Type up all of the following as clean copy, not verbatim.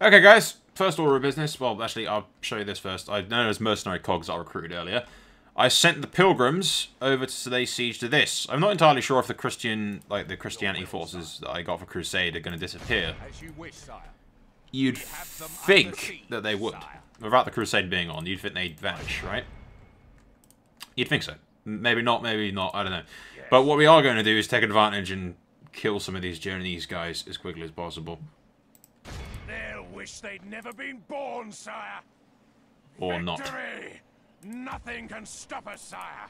Okay, guys. First order of business. Well, actually, I'll show you this first. I know there's mercenary cogs I recruited earlier. I sent the pilgrims over to lay siege to this. I'm not entirely sure if the Christianity forces that I got for Crusade are going to disappear. You'd think that they would. Without the Crusade being on, you'd think they'd vanish, right? You'd think so. Maybe not, I don't know. But what we are going to do is take advantage and kill some of these Journeyese guys as quickly as possible. They'll wish they'd never been born, sire. Or not. Victory! Nothing can stop us, sire.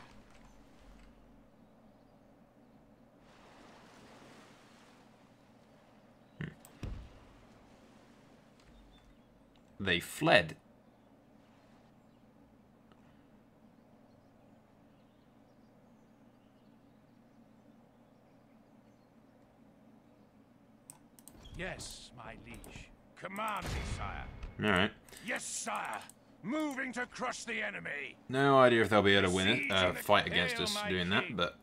They fled. Yes, my liege. Command me, sire. Alright. Yes, sire. Moving to crush the enemy. No idea if they'll be able to win it, fight against us doing that, but...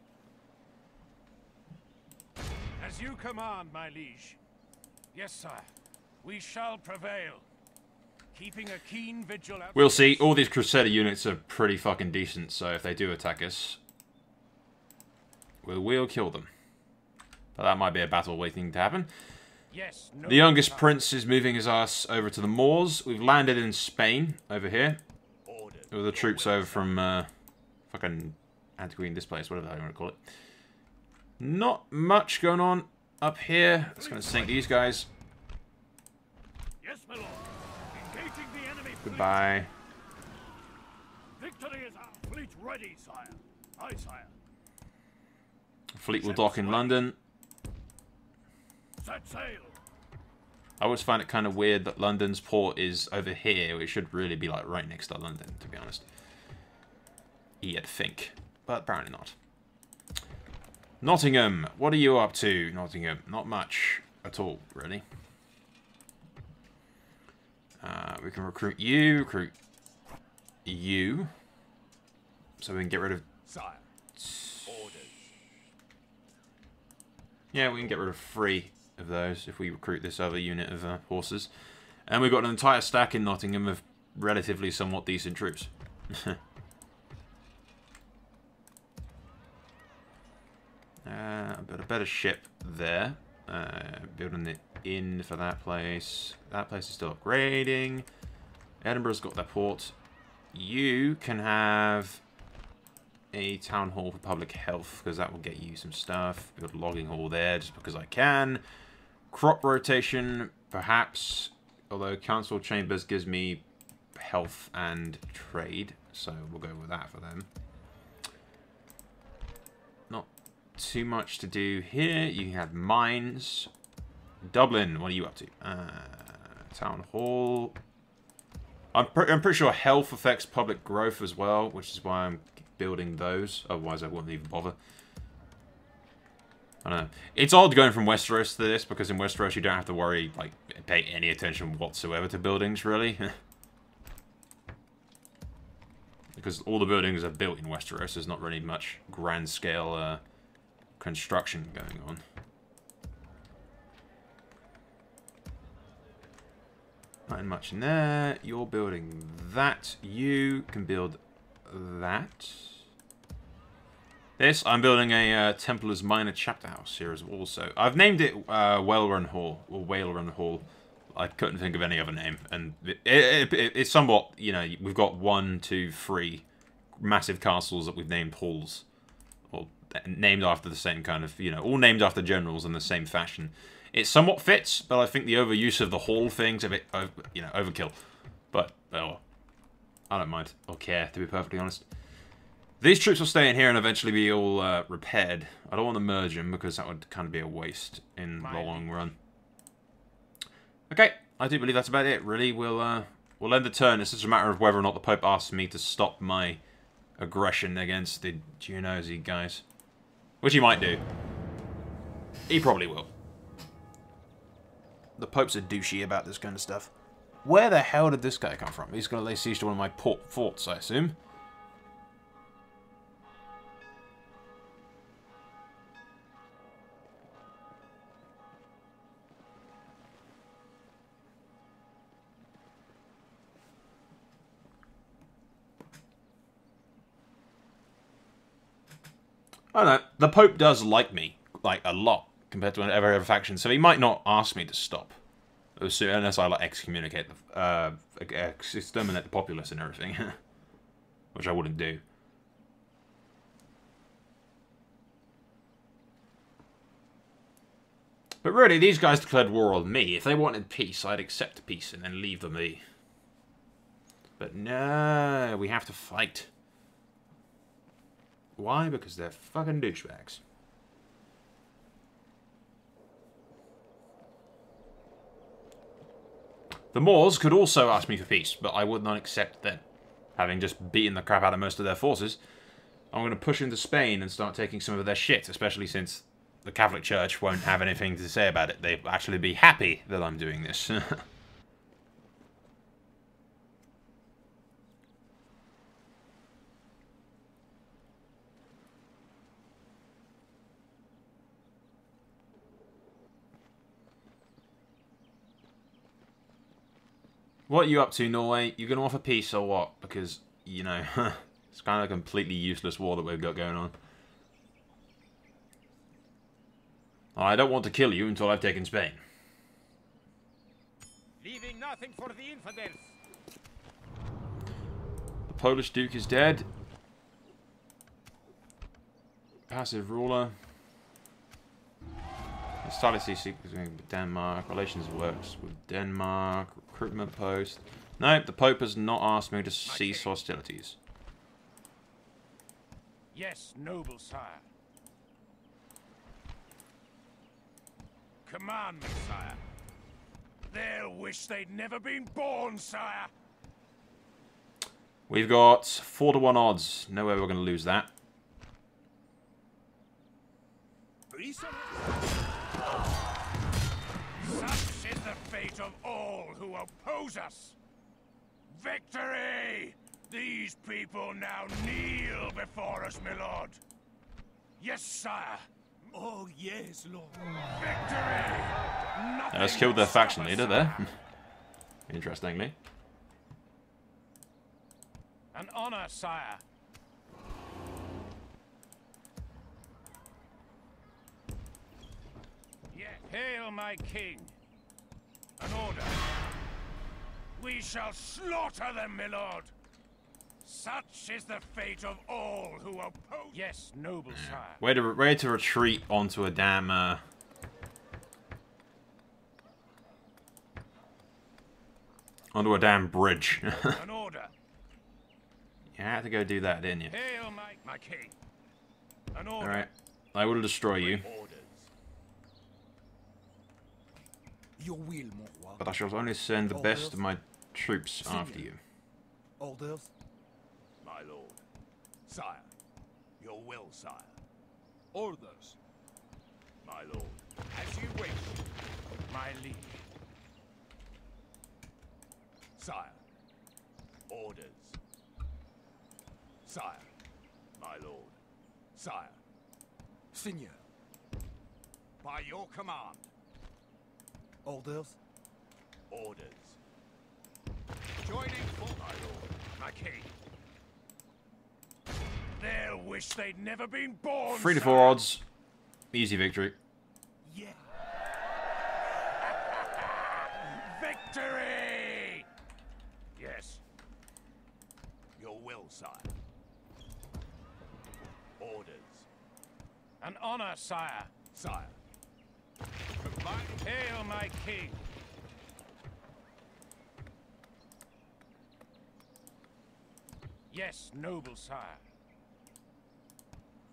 As you command, my liege. Yes, sire. We shall prevail. Keeping a keen vigil out. We'll see. All these Crusader units are pretty fucking decent, so if they do attack us, we'll kill them. But that might be a battle waiting to happen. Yes, no, the youngest prince is moving his ass over to the Moors. We've landed in Spain, over here. With the troops over from, fucking Antiquity Displays, whatever the hell you want to call it. Not much going on up here. It's going to sink these guys. Yes, my lord. Engaging the enemy. Goodbye. Victory is our fleet ready, sire. Aye, sire. Fleet will dock in London. Set sail. I always find it kind of weird that London's port is over here. It should really be like right next to London, to be honest. You'd think, but apparently not. Nottingham, what are you up to, Nottingham? Not much at all, really. We can recruit you, so we can get rid of... Sire. Orders. Yeah, we can get rid of 3 of those if we recruit this other unit of horses. And we've got an entire stack in Nottingham of relatively somewhat decent troops. But a better ship there. Building the inn for that place. That place is still upgrading. Edinburgh's got their port. You can have a town hall for public health, because that will get you some stuff. Build a logging hall there, just because I can. Crop rotation, perhaps. Although council chambers gives me health and trade, so we'll go with that for them. Not too much to do here. You have mines. Dublin, what are you up to? Town hall. I'm pretty sure health affects public growth as well, which is why I'm building those. Otherwise, I wouldn't even bother. I don't know. It's odd going from Westeros to this, because in Westeros you don't have to worry, like, pay any attention whatsoever to buildings, really. Because all the buildings are built in Westeros. There's not really much grand-scale construction going on. Not much in there. You're building that. You can build that. This, I'm building a Templar's Minor Chapter House here as well. So I've named it Whale Hall, or Whale Run Hall. I couldn't think of any other name, and it's somewhat, you know, we've got 1, 2, 3 massive castles that we've named halls, or named after the same kind of, you know, all named after generals in the same fashion. It somewhat fits, but I think the overuse of the hall thing's a bit, you know, overkill. But, oh, I don't mind or care, to be perfectly honest. These troops will stay in here and eventually be all repaired. I don't want to merge them because that would kind of be a waste in the long run. Okay, I do believe that's about it, really. We'll end the turn. It's just a matter of whether or not the Pope asks me to stop my aggression against the Geonosi guys. Which he might do. He probably will. The Pope's a douchey about this kind of stuff. Where the hell did this guy come from? He's going to lay siege to one of my port forts, I assume. I don't know. The Pope does like me, like, a lot, compared to every other faction, so he might not ask me to stop. Unless I, like, excommunicate the, exterminate the populace and everything. Which I wouldn't do. But really, these guys declared war on me. If they wanted peace, I'd accept peace and then leave them be. But no, we have to fight. Why? Because they're fucking douchebags. The Moors could also ask me for peace, but I would not accept them. Having just beaten the crap out of most of their forces, I'm going to push into Spain and start taking some of their shit, especially since the Catholic Church won't have anything to say about it. They'll actually be happy that I'm doing this. What are you up to, Norway? You going to offer peace or what? Because, you know, it's kind of a completely useless war that we've got going on. I don't want to kill you until I've taken Spain. Leaving nothing for the infidels. The Polish Duke is dead. Passive ruler. Started CC with Denmark. Relations works with Denmark. Recruitment post. No, the Pope has not asked me to cease hostilities. Yes, noble sire. Command me, sire. They'll wish they'd never been born, sire. We've got 4-to-1 odds. No way we're going to lose that. Such is the fate of all who oppose us. Victory! These people now kneel before us, my lord. Yes, sire. Oh, yes, lord. Victory! Let's kill their faction leader there. Interestingly. An honor, sire. Yes. Hail, my king. An order. We shall slaughter them, my lord. Such is the fate of all who oppose. Yes, noble sire. Way to retreat onto a damn. Onto a damn bridge. An order. You had to go do that, didn't you? Hail, my king. An order. All right, I will destroy you. Your will, mon roi. But I shall only send the best of my troops after you. Orders? My lord. Sire. Your will, sire. Orders. My lord. As you wish. My liege. Sire. Orders. Sire. My lord. Sire. Seigneur. By your command. Orders? Orders. Joining for my lord. My king. They'll wish they'd never been born. 3-to-4 sire. odds. Easy victory. Yeah. Victory! Yes. Your will, sire. Orders. An honor, sire. Sire. Hail, my king. Yes, noble sire.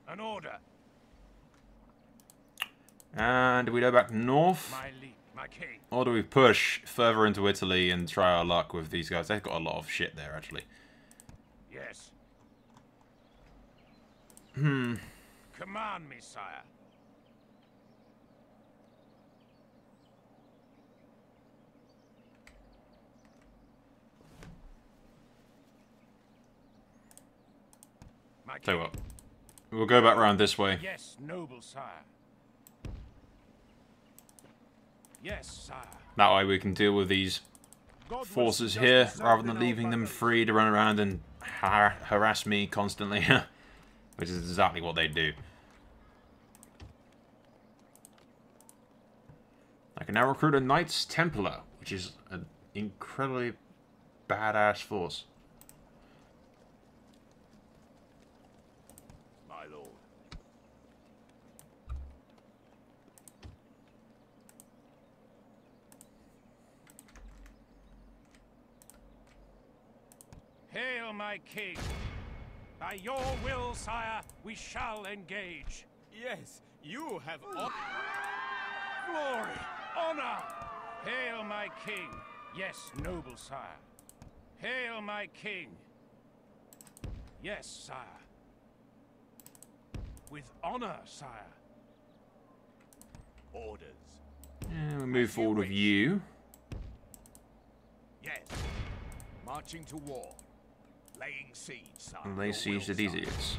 An order. And do we go back north? My king. Or do we push further into Italy and try our luck with these guys? They've got a lot of shit there, actually. Yes. Command me, sire. Tell you what. We'll go back round this way. Yes, noble sire. Yes, sire. That way we can deal with these forces here, rather than leaving them free to run around and harass me constantly. Which is exactly what they do. I can now recruit a Knights Templar, which is an incredibly badass force. My lord. Hail, my king! By your will, sire, we shall engage. Yes, you have Glory! Honor! Hail, my king! Yes, noble sire. Hail, my king! Yes, sire. With honor, sire. orders. And we'll move forward with you. Yes. Marching to war. Laying siege, sire. And lay Your siege to will, these sire. idiots.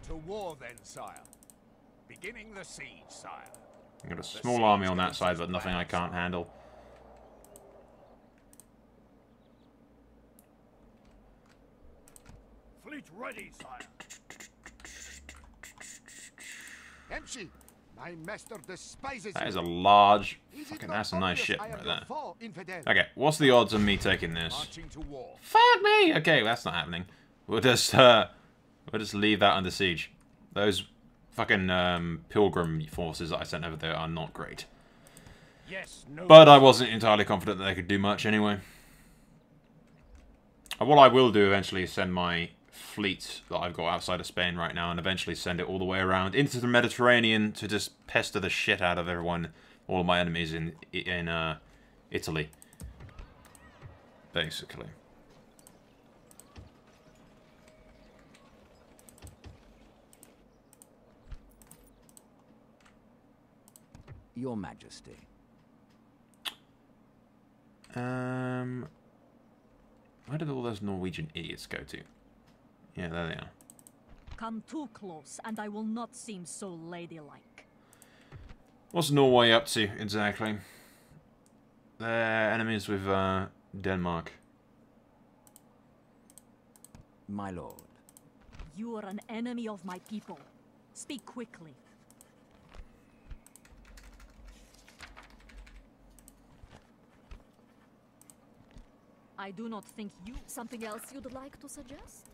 To war then, sire. Beginning the siege, sire. I've got a small army on that side, but nothing I can't handle. Fleet ready, sire. Emshi, my master despises That is a you. large... Is it Fucking, not that's a nice obvious ship I am right your there. foe, infidel? Okay, what's the odds of me taking this? Marching to war. Fuck me! Okay, that's not happening. We'll just leave that under siege. Those fucking pilgrim forces that I sent over there are not great. Yes, no. But I wasn't entirely confident that they could do much anyway. And what I will do eventually is send my fleet that I've got outside of Spain right now and eventually send it all the way around into the Mediterranean to just pester the shit out of everyone, all of my enemies in Italy. Basically. Your Majesty. Where did all those Norwegian idiots go to? Yeah, there they are. Come too close, and I will not seem so ladylike. What's Norway up to, exactly? They're enemies with Denmark. My lord. You are an enemy of my people. Speak quickly. I do not think you... Something else you'd like to suggest?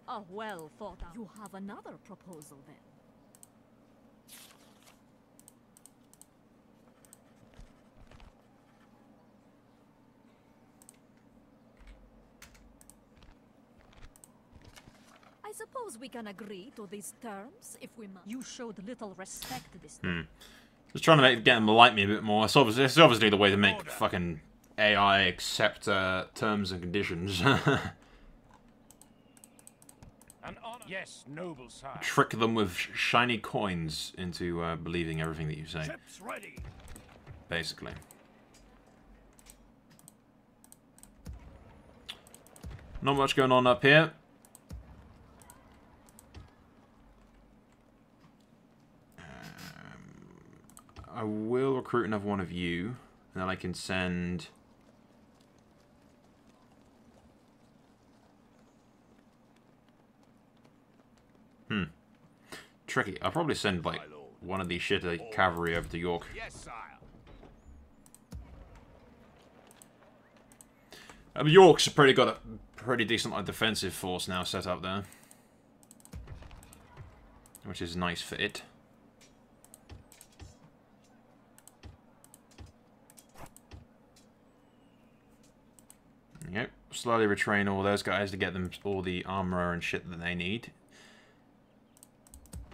Oh, well thought out. You have another proposal then. I suppose we can agree to these terms if we must. You showed little respect this time. Just trying to get them to like me a bit more. It's obviously the way to make fucking AI accept terms and conditions. An honor. Yes, noble sire. Trick them with shiny coins into believing everything that you say, Ships ready. basically. Not much going on up here. I will recruit another one of you, and then I can send... Tricky. I'll probably send, like, one of these shitty cavalry over to York. Yes, sire. York's got a pretty decent like, defensive force now set up there. Which is nice for it. Yep, slowly retrain all those guys to get them all the armor and shit that they need.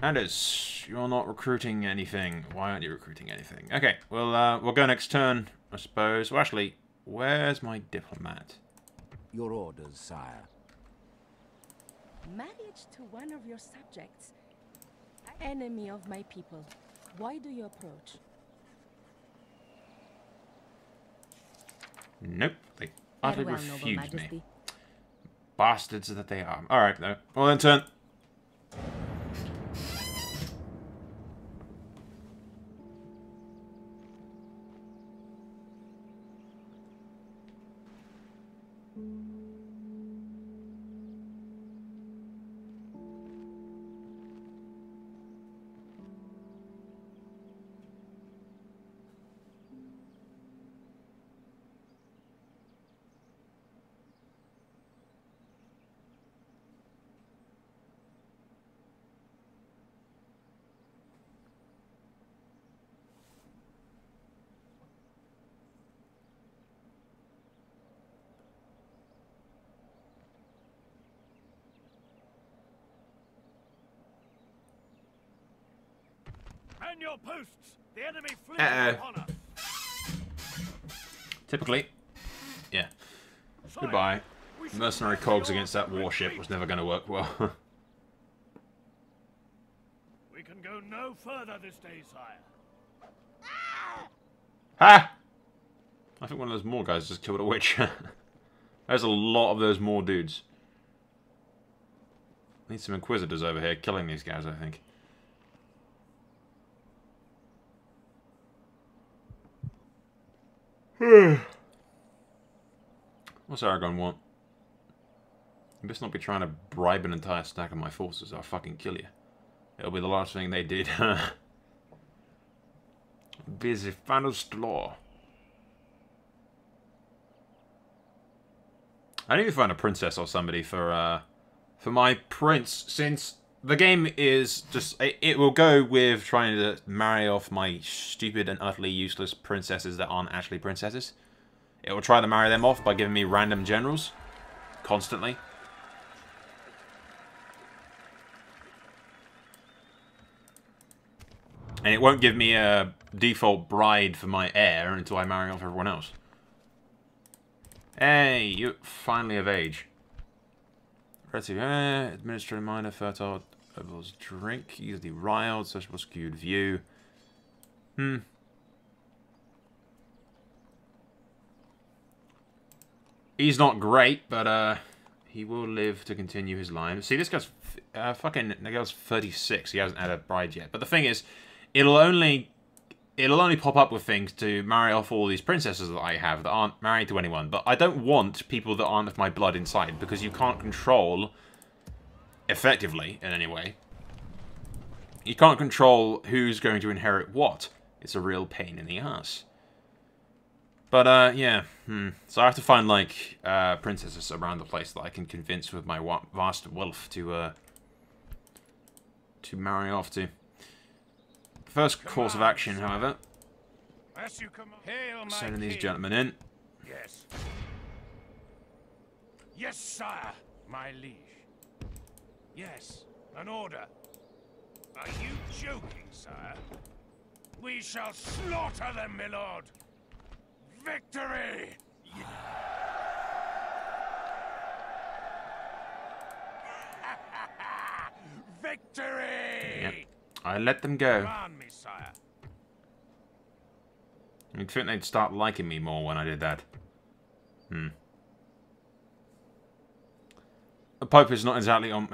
Anders, you're not recruiting anything. Why aren't you recruiting anything? Okay, well, we'll go next turn, I suppose. Well, actually, where's my diplomat? Your orders, sire. Marriage to one of your subjects. Enemy of my people. Why do you approach? Nope, they utterly Farewell, noble refused majesty. me. Bastards that they are. Alright, though. Well, then turn. Man your posts! The enemy flees upon us! Typically. Yeah. Goodbye. Mercenary cogs against that warship was never going to work well. We can go no further this day, sire. Ha! I think one of those Moor guys just killed a witch. There's a lot of those Moor dudes. Need some Inquisitors over here killing these guys, I think. What's Aragon want? You best not be trying to bribe an entire stack of my forces. I'll fucking kill you. It'll be the last thing they did. Busy final straw. I need to find a princess or somebody for my prince, since the game is just... It will go with trying to marry off my stupid and utterly useless princesses that aren't actually princesses. It will try to marry them off by giving me random generals. Constantly. And it won't give me a default bride for my heir until I marry off everyone else. Hey, you're finally of age. Relative, administrative minor, fertile, levels drink, easily riled, sociable skewed view. He's not great, but he will live to continue his line. See, this guy's fucking Nagal's 36. He hasn't had a bride yet. But the thing is, it'll only pop up with things to marry off all these princesses that I have that aren't married to anyone. But I don't want people that aren't of my blood inside, because you can't control, effectively, in any way. You can't control who's going to inherit what. It's a real pain in the ass. But, yeah. So I have to find, like, princesses around the place that I can convince with my vast wealth to marry off to. First course of action, however, sending these gentlemen in. Yes. Yes, sire, my liege. Yes, an order. Are you joking, sire? We shall slaughter them, my lord. Victory! Victory! Yep. I let them go. Command me, sire. You'd think they'd start liking me more when I did that. The Pope is not exactly on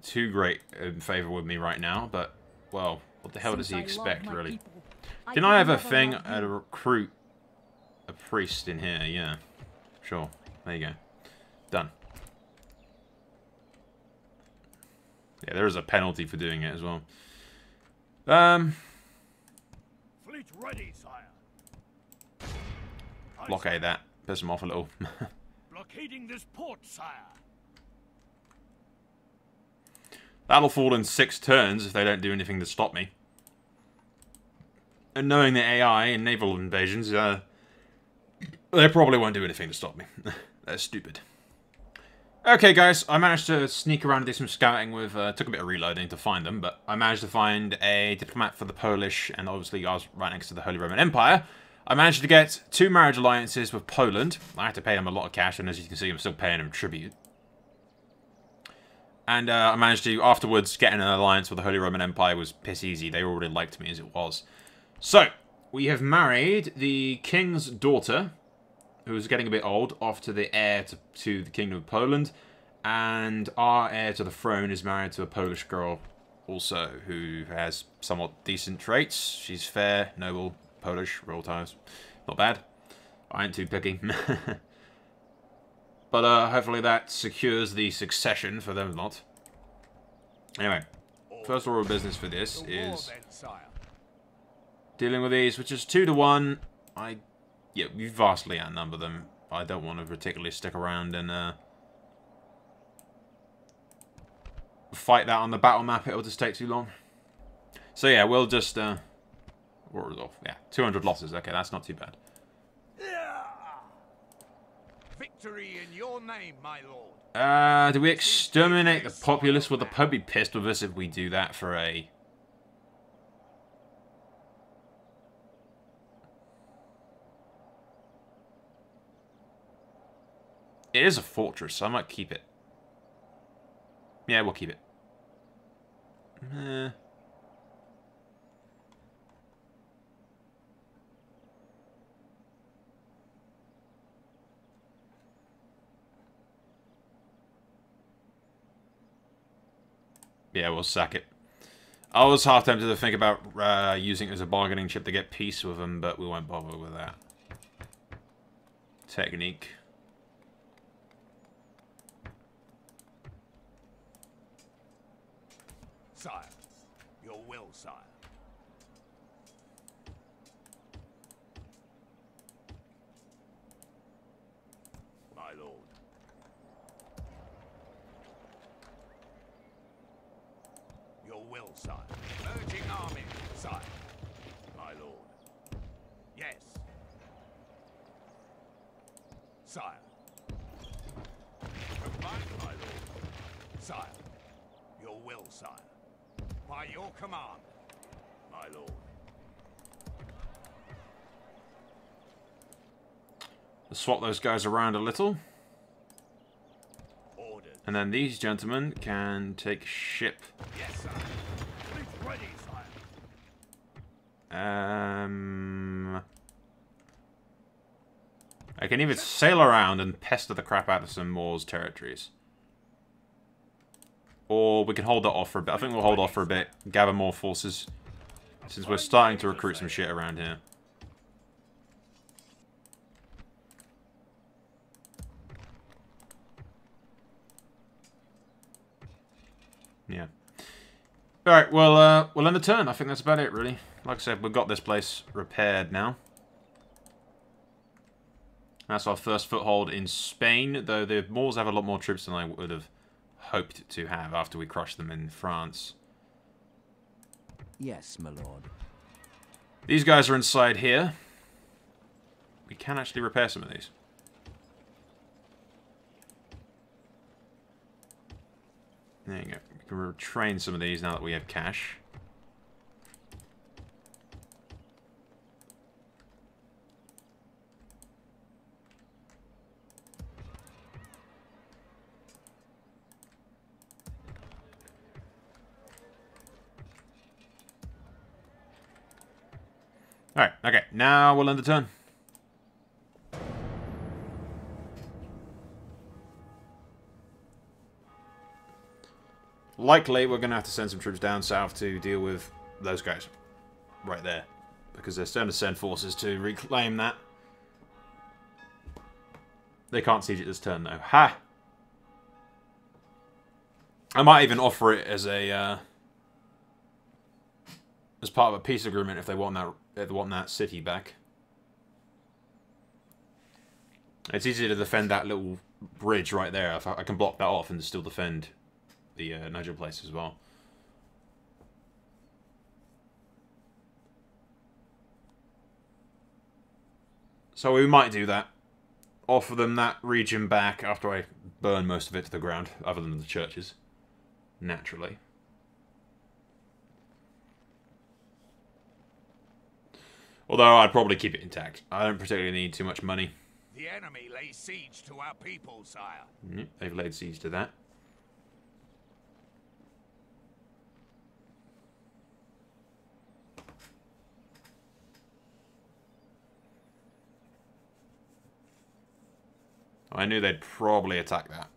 too great in favour with me right now, but, well, what the hell does he expect, really? Didn't I have a thing to recruit a priest in here? Yeah. Sure. There you go. Done. Yeah, there is a penalty for doing it as well. Fleet ready, sire. Blockade that. Piss them off a little. Blockading this port, sire. That'll fall in 6 turns if they don't do anything to stop me. And knowing the AI in naval invasions, they probably won't do anything to stop me. They're stupid. Okay, guys, I managed to sneak around and do some scouting with... took a bit of reloading to find them, but I managed to find a diplomat for the Polish, and obviously I was right next to the Holy Roman Empire. I managed to get 2 marriage alliances with Poland. I had to pay them a lot of cash, and as you can see, I'm still paying them tribute. And I managed to, afterwards, get an alliance with the Holy Roman Empire. Was piss easy. They already liked me as it was. So, we have married the king's daughter, who's getting a bit old, off to the heir to the Kingdom of Poland. And our heir to the throne is married to a Polish girl also, who has somewhat decent traits. She's fair, noble, Polish, royal ties. Not bad. I ain't too picky. But hopefully that secures the succession for them lot. Anyway, first order of business for this is dealing with these, which is 2 to 1. Yeah, we vastly outnumber them. I don't want to particularly stick around and fight that on the battle map. It'll just take too long. So yeah, we'll just war is off. Yeah, 200 losses. Okay, that's not too bad. Victory in your name, my lord. Do we exterminate the populace? Will the Pope be pissed with us if we do that for a... It is a fortress, so I might keep it. Yeah, we'll keep it. Yeah, we'll sack it. I was half tempted to think about using it as a bargaining chip to get peace with them, but we won't bother with that. Technique. Sire, your will, sire. My lord. Your will, sire. Urging army, sire. My lord. Yes. Sire. Combine, my lord. Sire. Your will, sire. By your command, my lord. Let's swap those guys around a little. Ordered. And then these gentlemen can take ship. Yes, sir. Fleet ready, sire. I can either sail around and pester the crap out of some Moors territories. Or we can hold that off for a bit. I think we'll hold off for a bit, gather more forces, since we're starting to recruit some shit around here. Yeah. Alright, well, we'll end the turn. I think that's about it, really. Like I said, we've got this place repaired now. That's our first foothold in Spain, though the Moors have a lot more troops than I would have hoped to have after we crushed them in France. Yes, my lord. These guys are inside here. We can actually repair some of these. There you go. We can retrain some of these now that we have cash. Alright, okay. Now we'll end the turn. Likely, we're going to have to send some troops down south to deal with those guys. Right there. Because they're starting to send forces to reclaim that. They can't siege it this turn, though. Ha! I might even offer it as a... as part of a peace agreement if they want that city back. It's easy to defend that little bridge right there. If I can block that off and still defend the Niger place as well. So we might do that. Offer them that region back after I burn most of it to the ground, other than the churches. Naturally. Although I'd probably keep it intact. I don't particularly need too much money. The enemy lays siege to our people, sire. Yep, they've laid siege to that. I knew they'd probably attack that.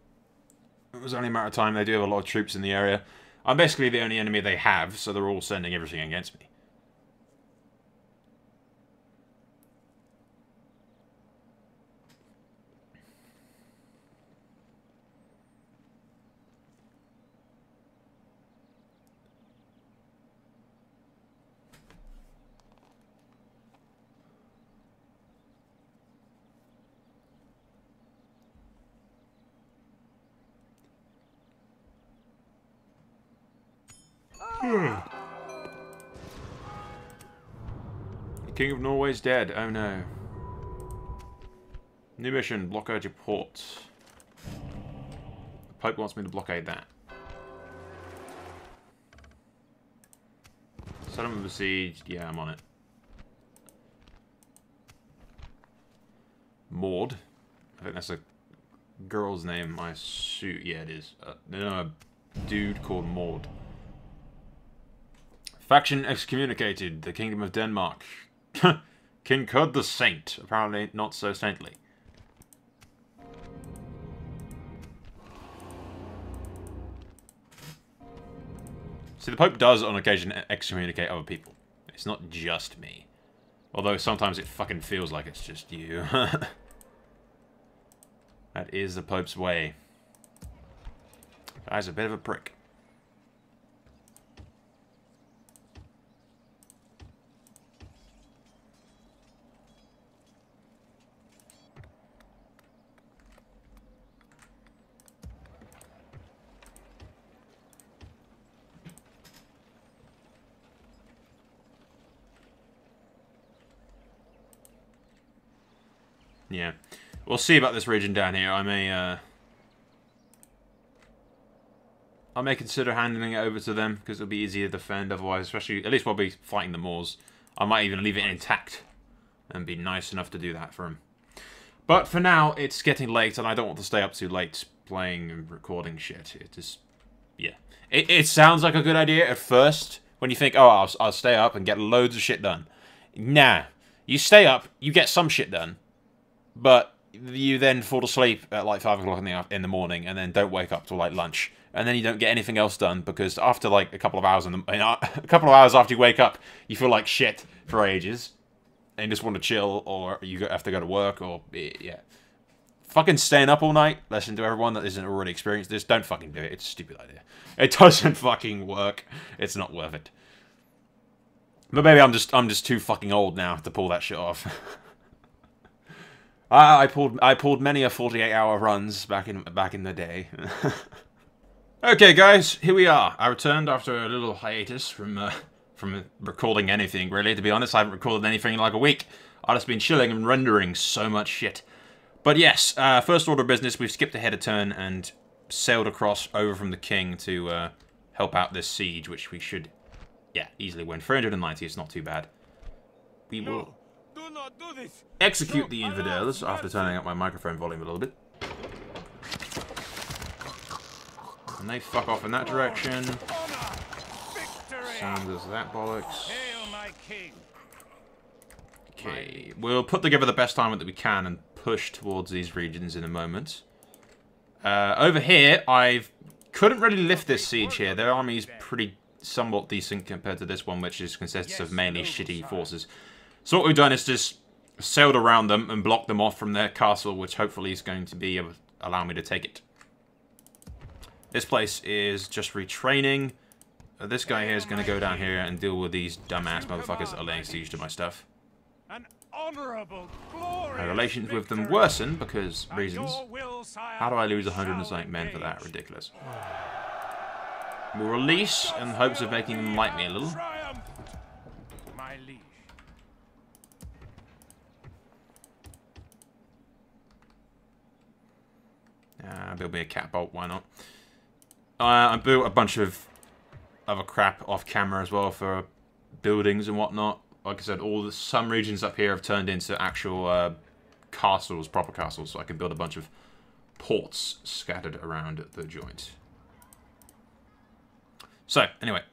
It was only a matter of time. They do have a lot of troops in the area. I'm basically the only enemy they have, so they're all sending everything against me. The King of Norway's dead. Oh no. New mission. Blockade your port. The Pope wants me to blockade that. Settlement besieged. Yeah, I'm on it. Maud. I think that's a girl's name? I assume, yeah, it is. No, a dude called Maud. Faction excommunicated. The Kingdom of Denmark. King Cud the Saint. Apparently not so saintly. See, the Pope does on occasion excommunicate other people. It's not just me. Although sometimes it fucking feels like it's just you. That is the Pope's way. Guy's a bit of a prick. Yeah. We'll see about this region down here. I may consider handing it over to them, because it'll be easier to defend otherwise, especially, at least while we'll be fighting the Moors. I might even leave it intact, and be nice enough to do that for him. But for now, it's getting late, and I don't want to stay up too late playing and recording shit. It just, yeah. It sounds like a good idea at first, when you think, oh, I'll stay up and get loads of shit done. Nah. You stay up, you get some shit done, but you then fall asleep at like 5 o'clock in the morning, and then don't wake up till like lunch, and then you don't get anything else done because after like a couple of hours after you wake up, you feel like shit for ages, and you just want to chill, or you have to go to work, or yeah, fucking staying up all night. Listen to everyone that isn't already experienced this. Don't fucking do it. It's a stupid idea. It doesn't fucking work. It's not worth it. But maybe I'm just too fucking old now to pull that shit off. I pulled many a 48-hour runs back in the day. Okay, guys, here we are. I returned after a little hiatus from recording anything, really. To be honest, I haven't recorded anything in like a week. I've just been chilling and rendering so much shit. But yes, first order of business, we've skipped ahead a turn and sailed across over from the King to help out this siege, which we should, yeah, easily win. 390, it's not too bad. We will execute the infidels after turning up my microphone volume a little bit. And they fuck off in that direction. Sound does that bollocks. Okay, we'll put together the best time that we can and push towards these regions in a moment. Over here, I couldn't really lift this siege here. Their army is pretty somewhat decent compared to this one, which consists of mainly shitty forces. So what we've done is just sailed around them and blocked them off from their castle, which hopefully is going to be able to allow me to take it. This place is just retraining. This guy here is going to go down here and deal with these dumbass motherfuckers that are laying siege to my stuff. My relations with them worsen because reasons. How do I lose 100 and something men for that? Ridiculous. We'll release in hopes of making them like me a little. Build me a catapult, why not? I built a bunch of other crap off camera as well for buildings and whatnot. Like I said, some regions up here have turned into actual castles, proper castles, so I can build a bunch of ports scattered around the joint. So, anyway,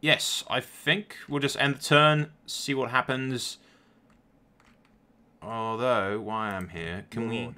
yes, I think we'll just end the turn, see what happens. Although, while I'm here, can we